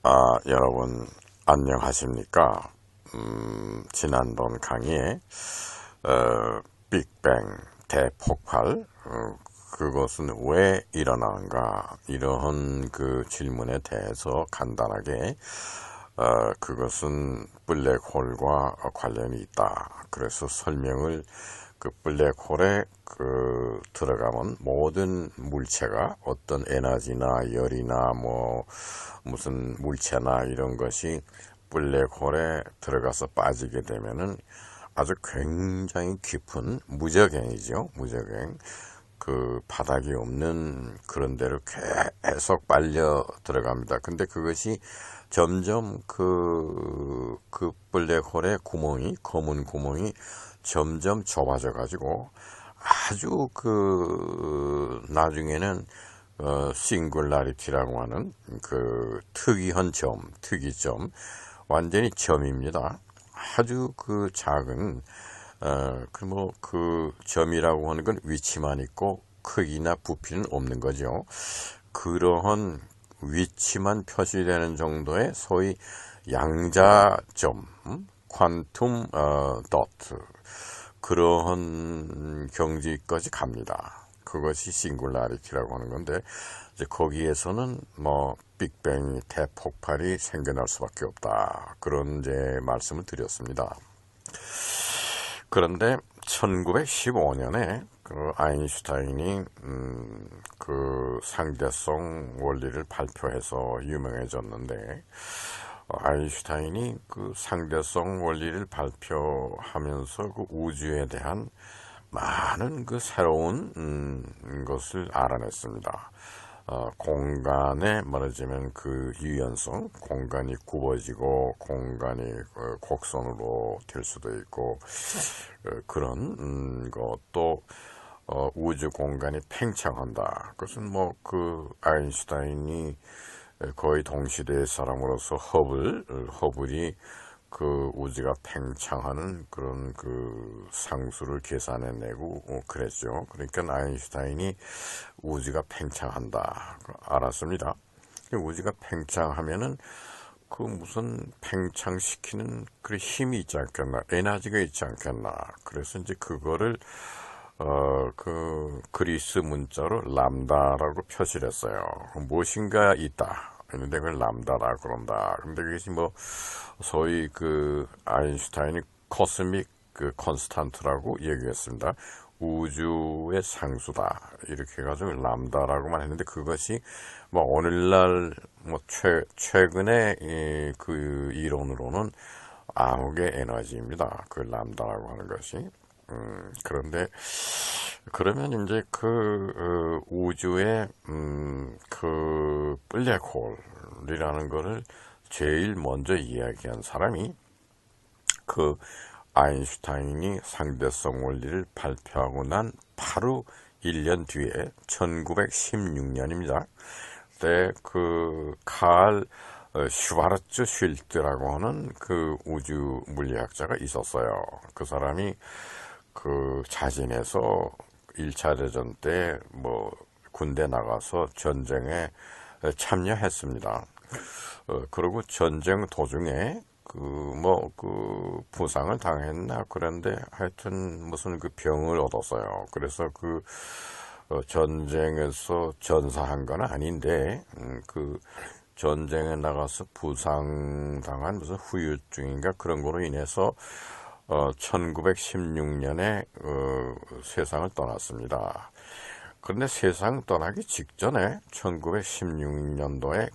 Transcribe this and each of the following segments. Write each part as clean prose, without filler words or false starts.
여러분 안녕하십니까? 지난번 강의에 빅뱅 대폭발 그것은 왜 일어나는가 이러한 그 질문에 대해서 간단하게 그것은 블랙홀과 관련이 있다. 그래서 설명을 그 블랙홀에 들어가면 모든 물체가 어떤 에너지나 열이나 무슨 물체나 이런 것이 블랙홀에 들어가서 빠지게 되면은 아주 굉장히 깊은 무적행이죠. 무적행. 그 바닥이 없는 그런 데로 계속 빨려 들어갑니다. 근데 그것이 점점 그 블랙홀의 구멍이, 검은 구멍이 점점 좁아져 가지고 아주 나중에는 싱글라리티라고 하는 그 특이점, 완전히 점입니다. 아주 작은 점이라고 하는 건 위치만 있고 크기나 부피는 없는 거죠. 그러한 위치만 표시되는 정도의 소위 양자점, 퀀텀 도트 그러한 경지까지 갑니다. 그것이 싱글라리티라고 하는 건데 이제 거기에서는 빅뱅이 대폭발이 생겨날 수밖에 없다. 그런 이제 말씀을 드렸습니다. 그런데 1915년에 아인슈타인이 그 상대성 원리를 발표해서 유명해졌는데 아인슈타인이 그 상대성 원리를 발표하면서 그 우주에 대한 많은 그 새로운 것을 알아냈습니다. 공간에 말하자면 그 유연성, 공간이 굽어지고 공간이 곡선으로 될 수도 있고 그런 것도 우주 공간이 팽창한다. 그것은 그 아인슈타인이 거의 동시대의 사람으로서 허블이 그 우주가 팽창하는 그런 그 상수를 계산해내고 그랬죠. 그러니까 아인슈타인이 우주가 팽창한다 알았습니다. 우주가 팽창하면은 그 무슨 팽창시키는 그 힘이 있지 않겠나, 에너지가 있지 않겠나. 그래서 이제 그거를 그 그리스 문자로 람다라고 표시를 했어요. 무엇인가 있다. 근데 그걸 람다라 그런다. 근데 그것이 소위 그 아인슈타인이 코스믹 콘스탄트라고 얘기했습니다. 우주의 상수다. 이렇게 해가지고 람다라고만 했는데 그것이 오늘날 최근에 그 이론으로는 암흑의 에너지입니다. 그 람다라고 하는 것이. 그런데 그러면 이제 우주의 그 블랙홀이라는 거를 제일 먼저 이야기한 사람이 그 아인슈타인이 상대성 원리를 발표하고 난 바로 1년 뒤에 1916년입니다. 그때 칼 슈바르츠 쉴트라고 하는 그 우주 물리학자가 있었어요. 그 사람이 자진해서 1차 대전 때 군대 나가서 전쟁에 참여했습니다. 그리고 전쟁 도중에 부상을 당했나 그런데 하여튼 무슨 병을 얻었어요. 그래서 전쟁에서 전사한 건 아닌데 전쟁에 나가서 부상당한 무슨 후유증인가 그런 거로 인해서 1916년에 세상을 떠났습니다. 그런데 세상 떠나기 직전에 1916년도에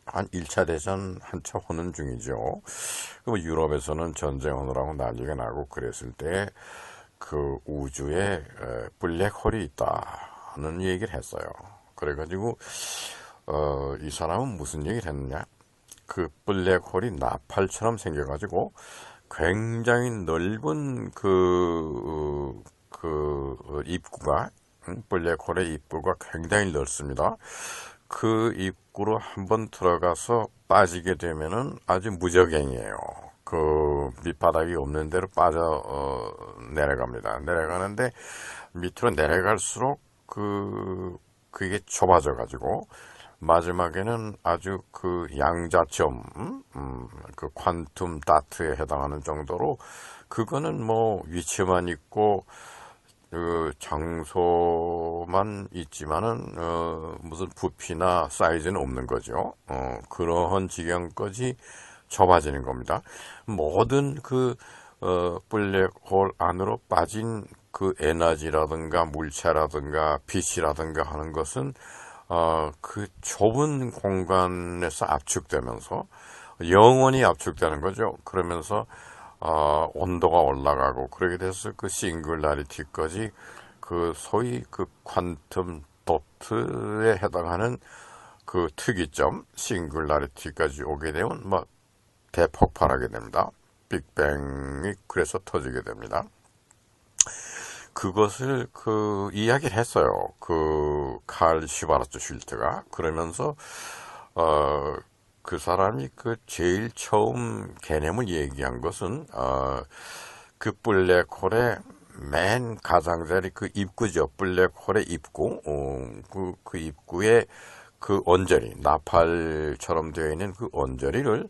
한 1차 대전 한참 하는 중이죠. 유럽에서는 전쟁하느라고 난리가 나고 그랬을 때 우주에 블랙홀이 있다는 얘기를 했어요. 그래가지고 이 사람은 무슨 얘기를 했느냐? 블랙홀이 나팔처럼 생겨가지고 굉장히 넓은 입구가 블랙홀의 입구가 굉장히 넓습니다. 그 입구로 한번 들어가서 빠지게 되면은 아주 무적행이에요. 밑바닥이 없는 데로 빠져 내려갑니다. 내려가는데 밑으로 내려갈수록 그게 좁아져 가지고 마지막에는 아주 그 양자점, 그 퀀텀 다트에 해당하는 정도로 그거는 뭐 위치만 있고 그 장소만 있지만은 무슨 부피나 사이즈는 없는 거죠. 그러한 지경까지 좁아지는 겁니다. 모든 그 블랙홀 안으로 빠진 그 에너지라든가 물체라든가 빛이라든가 하는 것은 그 좁은 공간에서 압축되면서 영원히 압축되는 거죠. 그러면서 온도가 올라가고 그러게 돼서 그 싱글라리티까지 그 소위 그 퀀텀 도트에 해당하는 그 특이점 싱글라리티까지 오게 되면 뭐 대폭발하게 됩니다. 빅뱅이 그래서 터지게 됩니다. 그것을 그 이야기를 했어요. 그 칼 슈바르츠 슐트가. 그러면서 그 사람이 그 제일 처음 개념을 얘기한 것은 그 블랙홀의 맨 가장자리 그 입구죠. 블랙홀의 입구. 그 입구에 그 언저리, 나팔처럼 되어 있는 그 언저리를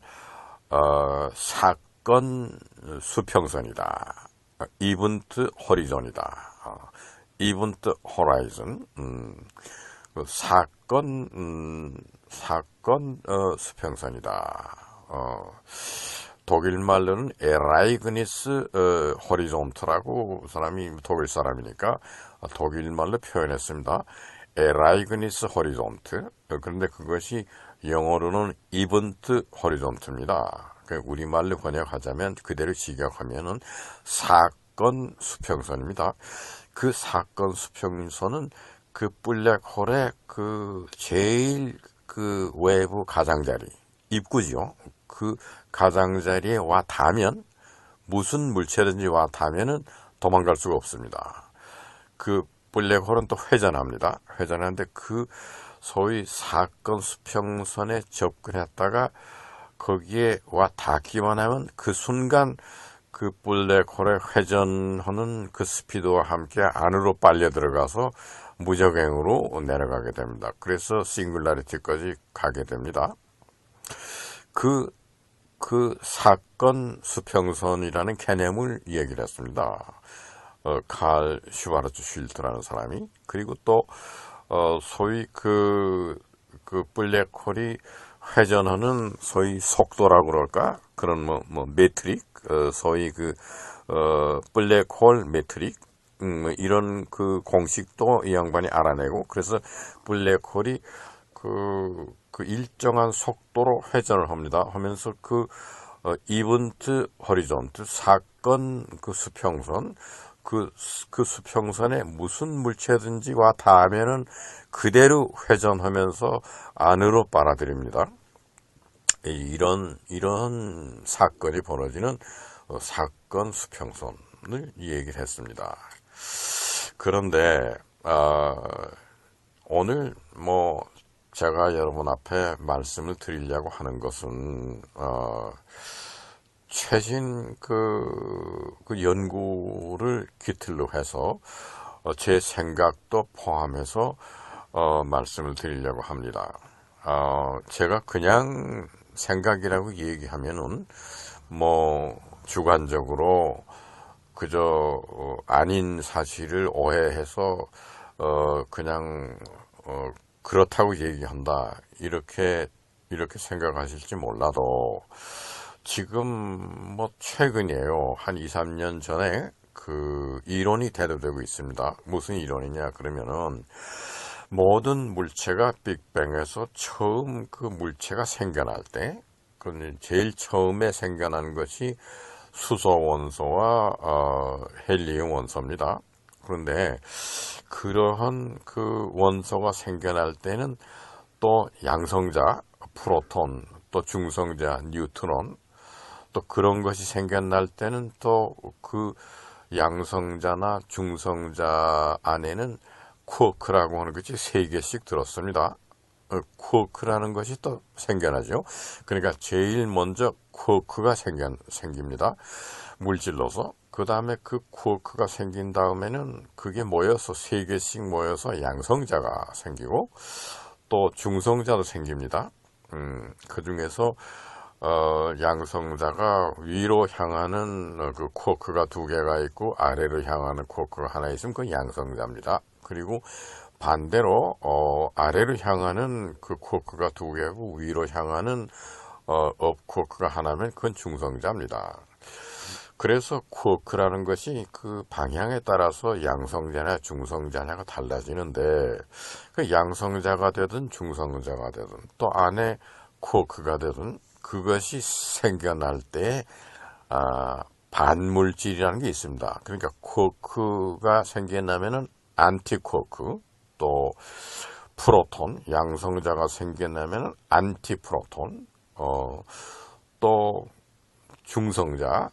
사건 수평선이다. 이븐트 호리존이다. 이븐트 호라이즌. 그 사건 수평선이다. 독일 말로는 에라이그니스 호리존트라고 사람이 독일 사람이니까 독일 말로 표현했습니다. 에라이그니스 호리존트. 그런데 그것이 영어로는 이븐트 호리존트입니다. 우리말로 번역하자면 그대로 직역하면은 사건 수평선입니다. 그 사건 수평선은 그 블랙홀의 그 제일 그 외부 가장자리, 입구죠. 그 가장자리에 와 닿으면 무슨 물체든지 와 닿으면은 도망갈 수가 없습니다. 그 블랙홀은 또 회전합니다. 회전하는데 그 소위 사건 수평선에 접근했다가 거기에 와 닿기만 하면 그 순간 그 블랙홀에 회전하는 그 스피드와 함께 안으로 빨려 들어가서 무적행으로 내려가게 됩니다. 그래서 싱글라리티까지 가게 됩니다. 그 사건 수평선이라는 개념을 얘기를 했습니다. 칼 슈바르츠 슐트라는 사람이. 그리고 또 소위 그 블랙홀이 회전하는 소위 속도라고 그럴까? 그런 뭐 메트릭, 소위 블랙홀 메트릭, 이런 그 공식도 이 양반이 알아내고, 그래서 블랙홀이 그 일정한 속도로 회전을 합니다. 하면서 이븐트 호리존트, 사건 그 수평선, 그 수평선에 무슨 물체든지 와 닿으면은 그대로 회전하면서 안으로 빨아들입니다. 이런 사건이 벌어지는 사건 수평선을 얘기를 했습니다. 그런데 오늘 뭐 제가 여러분 앞에 말씀을 드리려고 하는 것은 최신 그 연구를 기틀로 해서 제 생각도 포함해서 말씀을 드리려고 합니다. 제가 그냥 생각이라고 얘기하면은 뭐 주관적으로 그저 아닌 사실을 오해해서 그냥 그렇다고 얘기한다 이렇게 생각하실지 몰라도 지금 뭐 최근이에요. 한 2, 3년 전에 그 이론이 대두되고 있습니다. 무슨 이론이냐 그러면은 모든 물체가 빅뱅에서 처음 그 물체가 생겨날 때, 제일 처음에 생겨난 것이 수소 원소와 헬리움 원소입니다. 그런데 그러한 그 원소가 생겨날 때는 또 양성자 프로톤, 또 중성자 뉴트론, 또 그런 것이 생겨날 때는 또 그 양성자나 중성자 안에는 쿼크라고 하는 것이 3개씩 들었습니다. 쿼크라는 것이 또 생겨나죠. 그러니까 제일 먼저 쿼크가 생깁니다. 물질로서. 그 다음에 그 쿼크가 생긴 다음에는 그게 모여서 3개씩 모여서 양성자가 생기고, 또 중성자도 생깁니다. 그 중에서 양성자가 위로 향하는 그 쿼크가 두 개가 있고 아래로 향하는 쿼크가 하나 있으면 그건 양성자입니다. 그리고 반대로 아래로 향하는 그 쿼크가 두 개고 위로 향하는 업 쿼크가 하나면 그건 중성자입니다. 그래서 쿼크라는 것이 그 방향에 따라서 양성자나 중성자냐가 달라지는데, 그 양성자가 되든 중성자가 되든 또 안에 쿼크가 되든 그것이 생겨날 때 반물질이라는 게 있습니다. 그러니까 쿼크가 생겨나면은 안티쿼크, 또 프로톤, 양성자가 생겨나면은 안티프로톤, 또 중성자,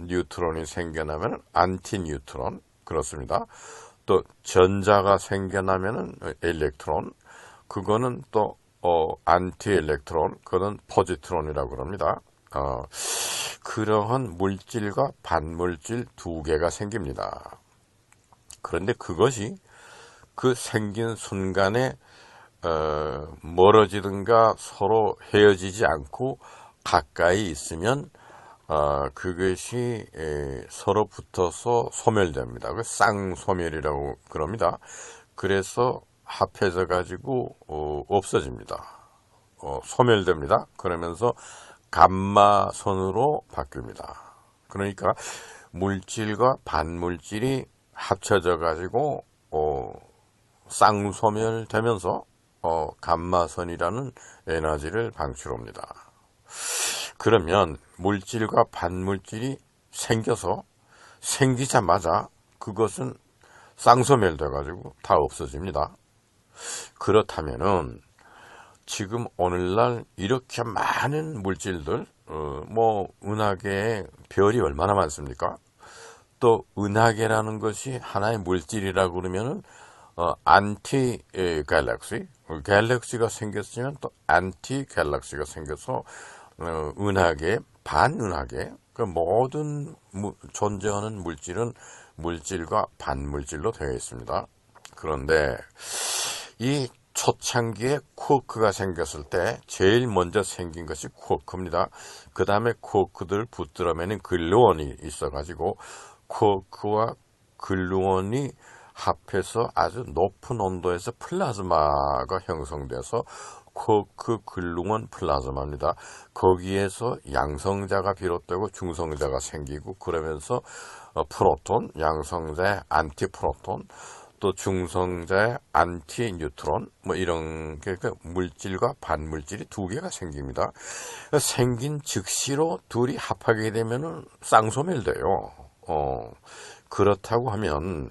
뉴트론이 생겨나면 안티뉴트론, 그렇습니다. 또 전자가 생겨나면은 일렉트론, 그거는 또 안티엘렉트론, 그거는 포지트론이라고 그럽니다. 그러한 물질과 반물질 두 개가 생깁니다. 그런데 그것이 그 생긴 순간에 멀어지든가 서로 헤어지지 않고 가까이 있으면 그것이 서로 붙어서 소멸됩니다. 그 쌍소멸이라고 그럽니다. 그래서 합해져 가지고 없어집니다. 소멸됩니다. 그러면서 감마선으로 바뀝니다. 그러니까 물질과 반물질이 합쳐져 가지고 쌍소멸되면서 감마선이라는 에너지를 방출합니다. 그러면 물질과 반물질이 생겨서 생기자마자 그것은 쌍소멸돼 가지고 다 없어집니다. 그렇다면은 지금 오늘날 이렇게 많은 물질들, 은하계에 별이 얼마나 많습니까? 또 은하계라는 것이 하나의 물질이라고 그러면은 안티 갤럭시, 갤럭시가 생겼으면 또 안티 갤럭시가 생겨서 은하계, 반은하계, 그 모든 존재하는 물질은 물질과 반물질로 되어 있습니다. 그런데 이 초창기에 쿼크가 생겼을 때 제일 먼저 생긴 것이 쿼크입니다. 그 다음에 쿼크들 붙들어매는 글루온이 있어가지고 쿼크와 글루온이 합해서 아주 높은 온도에서 플라즈마가 형성돼서 쿼크 글루온 플라즈마입니다. 거기에서 양성자가 비롯되고 중성자가 생기고 그러면서 프로톤, 양성자의 안티프로톤, 또 중성자의 안티뉴트론, 이런 게 물질과 반물질이 두 개가 생깁니다. 생긴 즉시로 둘이 합하게 되면은 쌍소멸돼요. 그렇다고 하면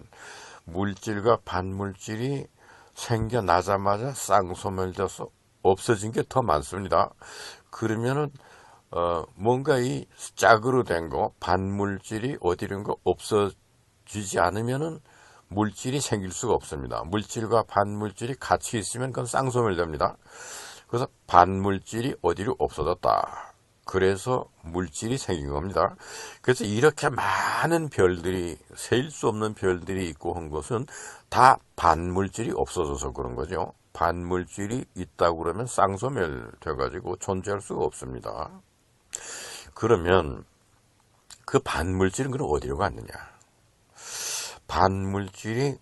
물질과 반물질이 생겨나자마자 쌍소멸돼서 없어진 게 더 많습니다. 그러면은 뭔가 이 짝으로 된 거, 반물질이 어디론가 없어지지 않으면은 물질이 생길 수가 없습니다. 물질과 반물질이 같이 있으면 그건 쌍소멸됩니다. 그래서 반물질이 어디로 없어졌다. 그래서 물질이 생긴 겁니다. 그래서 이렇게 많은 별들이, 셀 수 없는 별들이 있고 한 것은 다 반물질이 없어져서 그런 거죠. 반물질이 있다고 그러면 쌍소멸돼가지고 존재할 수가 없습니다. 그러면 그 반물질은 그럼 어디로 갔느냐? 반물질이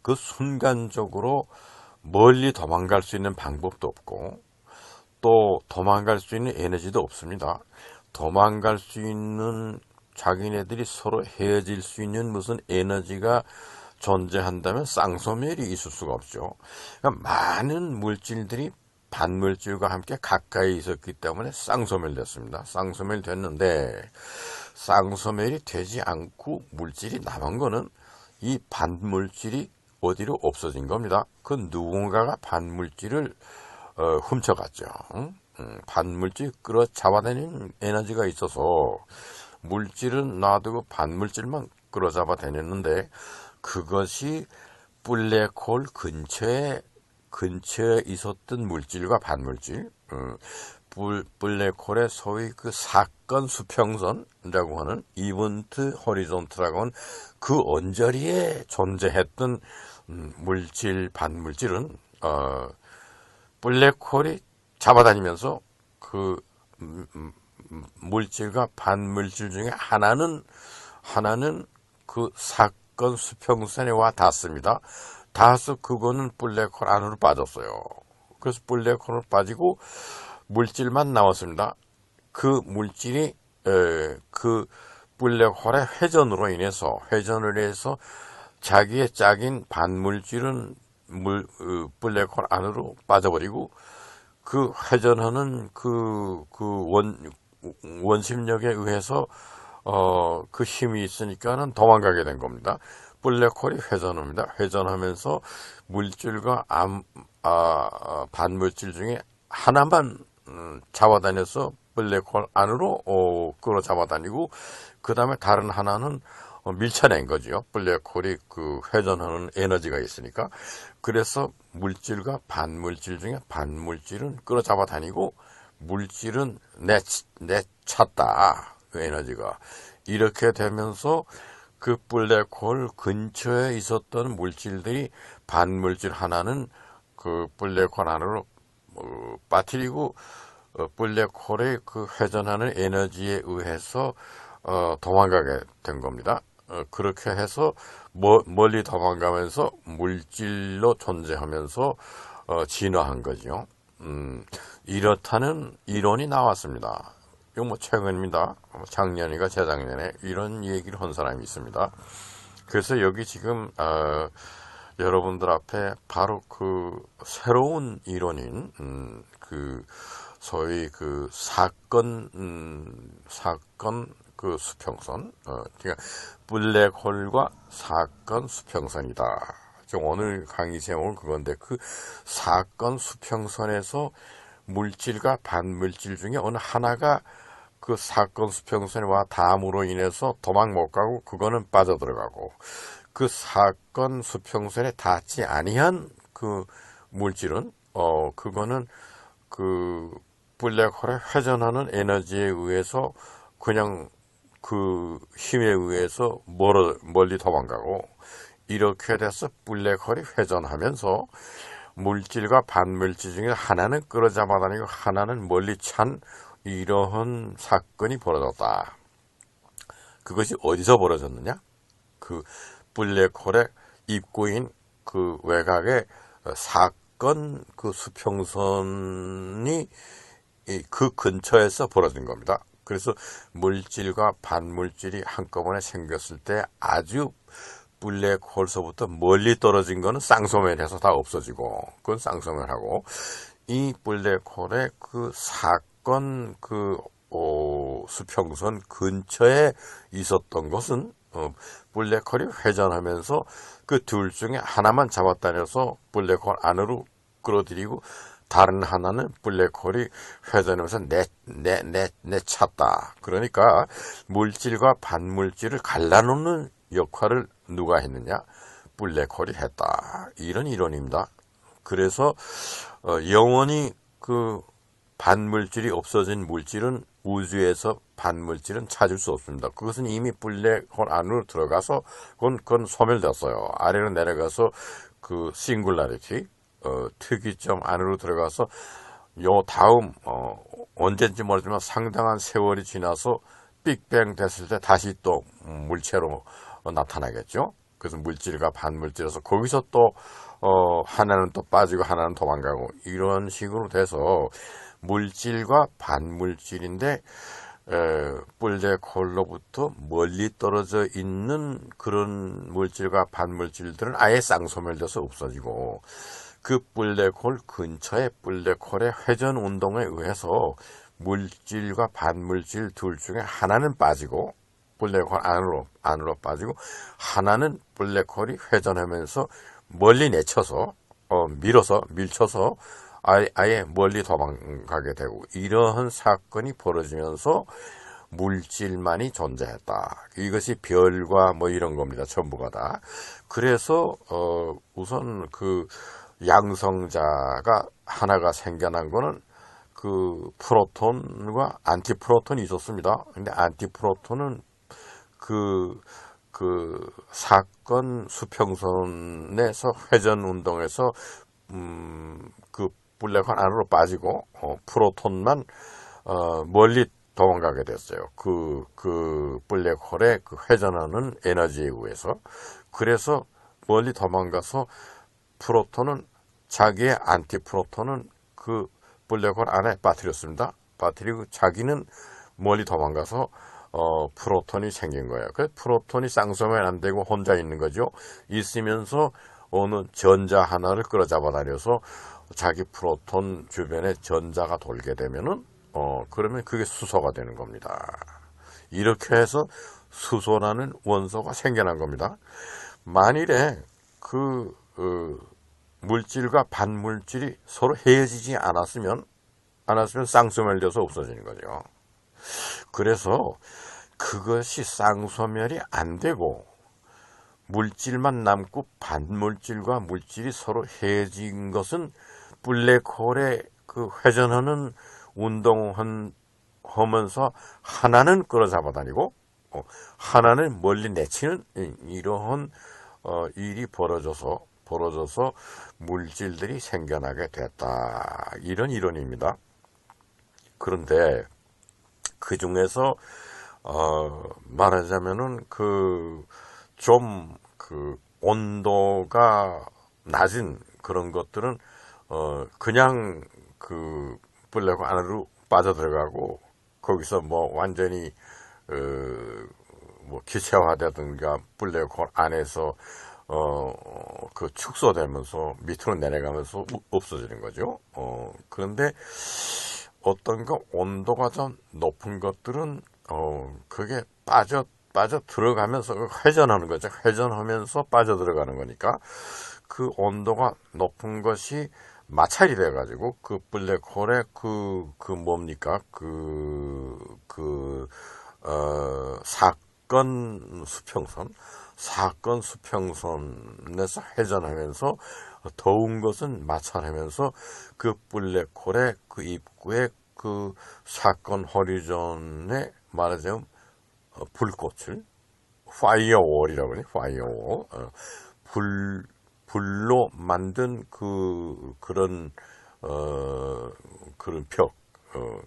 그 순간적으로 멀리 도망갈 수 있는 방법도 없고 또 도망갈 수 있는 에너지도 없습니다. 도망갈 수 있는 자기네들이 서로 헤어질 수 있는 무슨 에너지가 존재한다면 쌍소멸이 있을 수가 없죠. 그러니까 많은 물질들이 반물질과 함께 가까이 있었기 때문에 쌍소멸됐습니다. 쌍소멸됐는데 쌍소멸이 되지 않고 물질이 남은 거는 이 반물질이 어디로 없어진 겁니다. 그 누군가가 반물질을 훔쳐갔죠. 반물질 끌어 잡아다니는 에너지가 있어서 물질은 놔두고 반물질만 끌어 잡아다녔는데 그것이 블랙홀 근처에 있었던 물질과 반물질, 블랙홀의 소위 그 사건 수평선이라고 하는 이벤트 호리존트라고 하는 그 언저리에 존재했던 물질, 반물질은 블랙홀이 잡아다니면서 그 물질과 반물질 중에 하나는 그 사건 수평선에 와 닿습니다. 닿아서 그거는 블랙홀 안으로 빠졌어요. 그래서 블랙홀로 빠지고 물질만 나왔습니다. 그 물질이 그 블랙홀의 회전으로 인해서 자기의 짝인 반물질은 블랙홀 안으로 빠져버리고 그 회전하는 그 원심력에 의해서 그 힘이 있으니까는 도망가게 된 겁니다. 블랙홀이 회전합니다. 회전하면서 물질과 반물질 중에 하나만 잡아다녀서 블랙홀 안으로 끌어 잡아다니고 그 다음에 다른 하나는 밀쳐낸 거죠. 블랙홀이 그 회전하는 에너지가 있으니까. 그래서 물질과 반물질 중에 반물질은 끌어 잡아다니고 물질은 내찼다. 그 에너지가. 이렇게 되면서 그 블랙홀 근처에 있었던 물질들이 반물질 하나는 그 블랙홀 안으로 빠뜨리고 블랙홀의 그 회전하는 에너지에 의해서 도망가게 된 겁니다. 그렇게 해서 멀리 도망가면서 물질로 존재하면서 진화한 거죠. 이렇다는 이론이 나왔습니다. 이거 뭐 최근입니다. 작년인가 재작년에 이런 얘기를 한 사람이 있습니다. 그래서 여기 지금 여러분들 앞에 바로 그 새로운 이론인 그 소위 그 사건 그 수평선, 그러니까 블랙홀과 사건 수평선이다. 지금 오늘 강의 제목은 그건데 그 사건 수평선에서 물질과 반물질 중에 어느 하나가 그 사건 수평선에 와 닿음으로 인해서 도망 못 가고 그거는 빠져들어가고 그 사건 수평선에 닿지 아니한 그 물질은 그거는 그 블랙홀의 회전하는 에너지에 의해서 그냥 그 힘에 의해서 멀리 도망가고 이렇게 돼서 블랙홀이 회전하면서 물질과 반물질 중에 하나는 끌어잡아다니고 하나는 멀리 찬 이러한 사건이 벌어졌다. 그것이 어디서 벌어졌느냐? 그 블랙홀의 입구인 그 외곽의 사건 그 수평선이 그 근처에서 벌어진 겁니다. 그래서 물질과 반물질이 한꺼번에 생겼을 때 아주 블랙홀서부터 멀리 떨어진 거는 쌍소멸해서 다 없어지고 그건 쌍소멸하고 이 블랙홀의 그 사건 그 수평선 근처에 있었던 것은 블랙홀이 회전하면서 그 둘 중에 하나만 잡아다녀서 블랙홀 안으로 끌어들이고 다른 하나는 블랙홀이 회전하면서 내찼다. 그러니까 물질과 반물질을 갈라놓는 역할을 누가 했느냐? 블랙홀이 했다. 이런 이론입니다. 그래서 영원히 그 반물질이 없어진 물질은 우주에서 반물질은 찾을 수 없습니다. 그것은 이미 블랙홀 안으로 들어가서 그건 소멸됐어요. 아래로 내려가서 그 싱글라리티 특이점 안으로 들어가서 요 다음 언제인지 모르지만 상당한 세월이 지나서 빅뱅 됐을 때 다시 또 물체로 나타나겠죠. 그래서 물질과 반물질에서 거기서 또 하나는 또 빠지고 하나는 도망가고 이런 식으로 돼서 물질과 반물질인데 블랙홀로부터 멀리 떨어져 있는 그런 물질과 반물질들은 아예 쌍소멸돼서 없어지고 그 블랙홀 근처에 블랙홀의 회전 운동에 의해서 물질과 반물질 둘 중에 하나는 빠지고 블랙홀 안으로 빠지고 하나는 블랙홀이 회전하면서 멀리 내쳐서 밀쳐서 아예 멀리 도망가게 되고 이러한 사건이 벌어지면서 물질만이 존재했다. 이것이 별과 뭐 이런 겁니다. 전부가 다. 그래서 우선 그 양성자가 하나가 생겨난 거는 그 프로톤과 안티프로톤이 있었습니다. 근데 안티프로톤은 그 사건 수평선에서 회전 운동에서 그 블랙홀 안으로 빠지고 프로톤만 멀리 도망가게 됐어요. 그 블랙홀의 그 회전하는 에너지에 의해서. 그래서 멀리 도망가서 프로톤은 자기의 안티프로톤은 그 블랙홀 안에 빠뜨렸습니다. 빠뜨리고 자기는 멀리 도망가서 프로톤이 생긴 거예요. 그래서 프로톤이 쌍소면 안 되고 혼자 있는 거죠. 있으면서 어느 전자 하나를 끌어잡아 다녀서 자기 프로톤 주변에 전자가 돌게 되면은 그러면 그게 수소가 되는 겁니다. 이렇게 해서 수소라는 원소가 생겨난 겁니다. 만일에 그 물질과 반물질이 서로 헤어지지 않았으면 쌍소멸돼서 없어지는 거죠. 그래서 그것이 쌍소멸이 안 되고 물질만 남고 반물질과 물질이 서로 헤어진 것은 블랙홀의 그 회전하는 운동하면서 하나는 끌어잡아 다니고 하나는 멀리 내치는 이러한 일이 벌어져서 물질들이 생겨나게 됐다. 이런 이론입니다. 그런데 그 중에서 말하자면은 좀 온도가 낮은 그런 것들은 그냥 그 블랙홀 안으로 빠져들어가고 거기서 뭐 완전히 뭐 기체화되든가 블랙홀 안에서 그 축소되면서 밑으로 내려가면서 없어지는 거죠. 그런데 어떤 거 온도가 좀 높은 것들은 그게 빠져 들어가면서 회전하는 거죠. 회전하면서 빠져 들어가는 거니까 그 온도가 높은 것이 마찰이 돼 가지고 그 블랙홀의 뭡니까 사건 수평선에서 회전하면서 더운 것은 마찰하면서 그 블랙홀의 그 입구에 그 사건 호리존에 말하자면 불꽃을 파이어월이라고 하네. 파이어월. 불로 만든 그런 벽.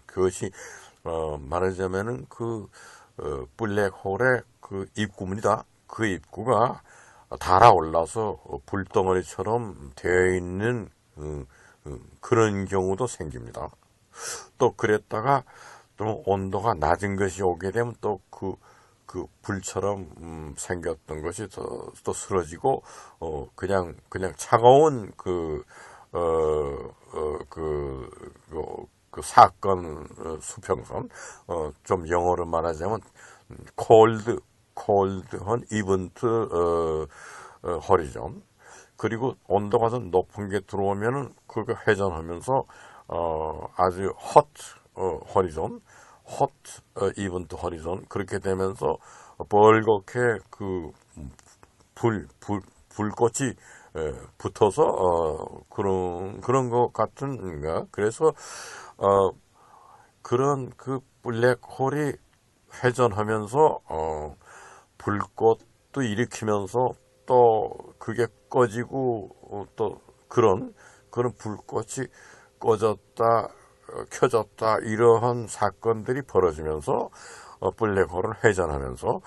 그것이 말하자면은 블랙홀의 그 입구입니다. 그 입구가 달아올라서 불덩어리처럼 되어 있는 그런 경우도 생깁니다. 또 그랬다가 또 온도가 낮은 것이 오게 되면 또 그 불처럼 생겼던 것이 또 쓰러지고 그냥 차가운 그 사건 수평선 좀 영어로 말하자면 콜드한 이벤트 호리존. 그리고 온도가 좀 높은 게 들어오면은 그게 회전하면서 아주 헛 호리존, 헛 이벤트 호리존. 그렇게 되면서 벌겋게 그 불꽃이 붙어서 그런 것 같은가. 그래서 그런 그 블랙홀이 회전하면서 불꽃도 일으키면서 또 그게 꺼지고 또 그런 불꽃이 꺼졌다 켜졌다 이러한 사건들이 벌어지면서 블랙홀은 회전하면서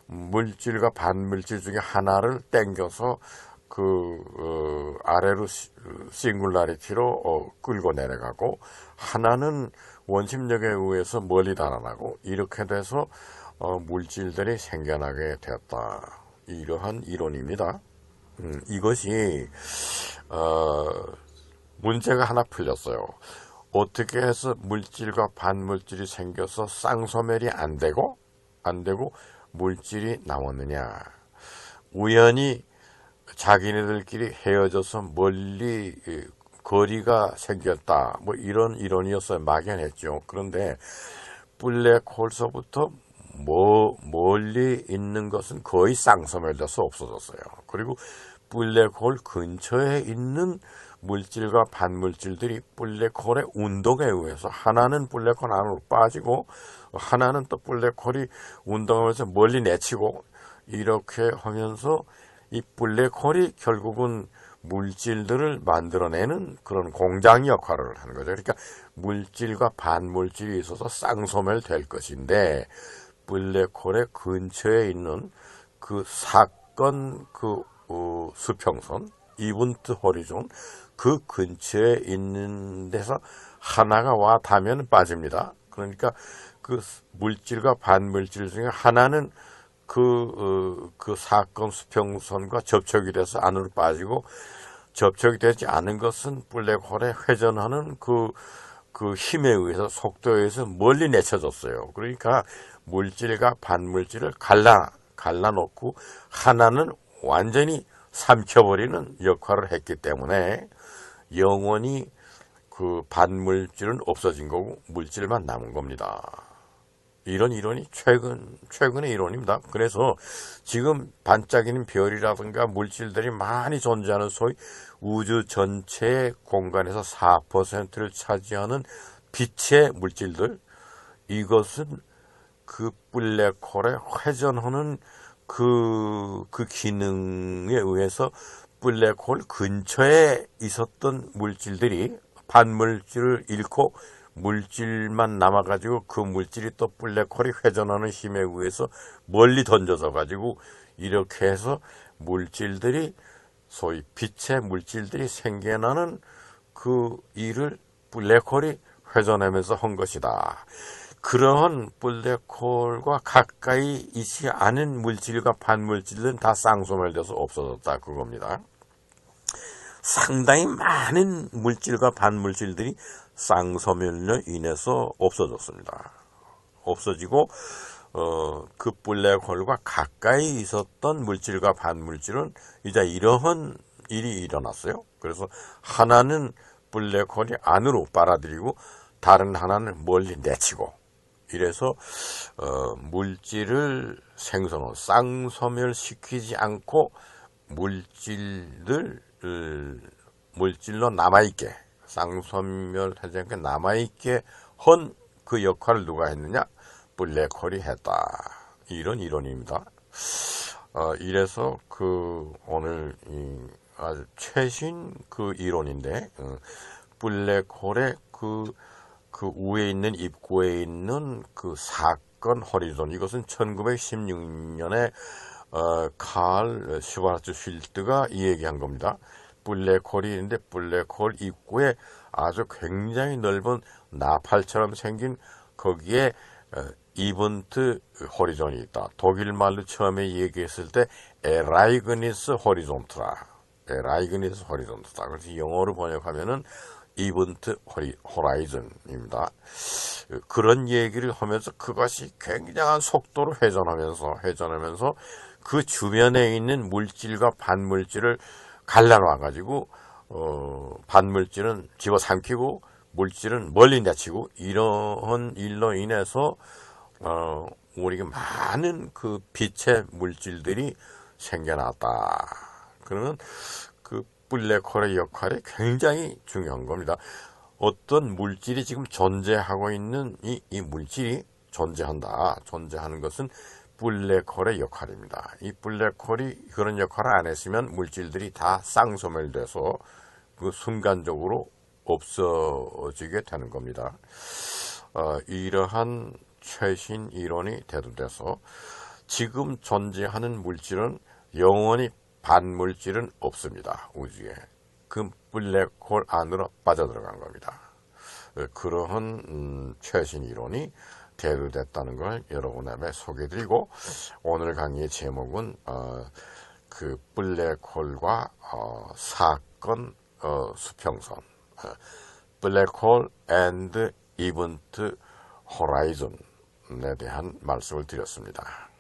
물질과 반물질 중에 하나를 땡겨서 아래로 싱글라리티로 끌고 내려가고 하나는 원심력에 의해서 멀리 달아나고 이렇게 돼서 물질들이 생겨나게 되었다. 이러한 이론입니다. 이것이 문제가 하나 풀렸어요. 어떻게 해서 물질과 반물질이 생겨서 쌍소멸이 안 되고 물질이 나왔느냐. 우연히 자기네들끼리 헤어져서 멀리 거리가 생겼다. 뭐 이런 이론이었어요. 막연했죠. 그런데 블랙홀서부터 멀리 있는 것은 거의 쌍소멸돼서 없어졌어요. 그리고 블랙홀 근처에 있는 물질과 반물질들이 블랙홀의 운동에 의해서 하나는 블랙홀 안으로 빠지고 하나는 또 블랙홀이 운동하면서 멀리 내치고 이렇게 하면서 이 블랙홀이 결국은 물질들을 만들어내는 그런 공장 역할을 하는 거죠. 그러니까 물질과 반물질이 있어서 쌍소멸될 것인데, 블랙홀의 근처에 있는 그 사건 수평선, 이븐트 호리존, 그 근처에 있는 데서 하나가 와 닿으면 빠집니다. 그러니까 그 물질과 반물질 중에 하나는 그 사건 수평선과 접촉이 돼서 안으로 빠지고, 접촉이 되지 않은 것은 블랙홀에 회전하는 그 힘에 의해서, 속도에 의해서 멀리 내쳐졌어요. 그러니까 물질과 반물질을 갈라놓고 하나는 완전히 삼켜버리는 역할을 했기 때문에 영원히 그 반물질은 없어진 거고 물질만 남은 겁니다. 이런 이론이 최근의 이론입니다. 그래서 지금 반짝이는 별이라든가 물질들이 많이 존재하는 소위 우주 전체의 공간에서 4%를 차지하는 빛의 물질들, 이것은 그 블랙홀에 회전하는 그 기능에 의해서 블랙홀 근처에 있었던 물질들이 반물질을 잃고 물질만 남아가지고, 그 물질이 또 블랙홀이 회전하는 힘에 의해서 멀리 던져서 가지고, 이렇게 해서 물질들이, 소위 빛의 물질들이 생겨나는 그 일을 블랙홀이 회전하면서 한 것이다. 그러한 블랙홀과 가까이 있지 않은 물질과 반물질은 다 쌍소멸돼서 없어졌다, 그겁니다. 상당히 많은 물질과 반물질들이 쌍소멸로 인해서 없어졌습니다. 없어지고 그 블랙홀과 가까이 있었던 물질과 반물질은 이제 이러한 일이 일어났어요. 그래서 하나는 블랙홀이 안으로 빨아들이고 다른 하나는 멀리 내치고, 이래서 물질을 생성을 쌍소멸시키지 않고 물질로 남아있게, 쌍소멸하지 않게 남아있게 한 그 역할을 누가 했느냐? 블랙홀이 했다. 이런 이론입니다. 이래서 오늘 아주 최신 이론인데, 블랙홀의 그 위에 있는 입구에 있는 그 사건 호리존, 이것은 1916년에 칼 슈바르츠 필드가 이 얘기한 겁니다. 블랙홀이 있는데 블랙홀 입구에 아주 굉장히 넓은 나팔처럼 생긴 거기에 이븐트 호리존이 있다. 독일 말로 처음에 얘기했을 때 에라이그니스 호리존트라. 에라이그니스 호리존트다. 그래서 영어로 번역하면은 이븐트 호라이즌입니다. 그런 얘기를 하면서 그것이 굉장한 속도로 회전하면서 그 주변에 있는 물질과 반물질을 갈라놔가지고 반물질은 집어삼키고 물질은 멀리 내치고, 이러한 일로 인해서 우리가 많은 그 빛의 물질들이 생겨났다. 그러면 그 블랙홀의 역할이 굉장히 중요한 겁니다. 어떤 물질이 지금 존재하고 있는 이 물질이 존재하는 것은 블랙홀의 역할입니다. 이 블랙홀이 그런 역할을 안 했으면 물질들이 다 쌍소멸돼서 그 순간적으로 없어지게 되는 겁니다. 이러한 최신 이론이 대두돼서 지금 존재하는 물질은 영원히 반물질은 없습니다. 우주에. 그 블랙홀 안으로 빠져들어간 겁니다. 그러한 최신 이론이 대두됐다는 걸 여러분에게 소개해드리고, 오늘 강의의 제목은 그 블랙홀과 사건 수평선, 블랙홀 앤드 이븐트 호라이즌에 대한 말씀을 드렸습니다.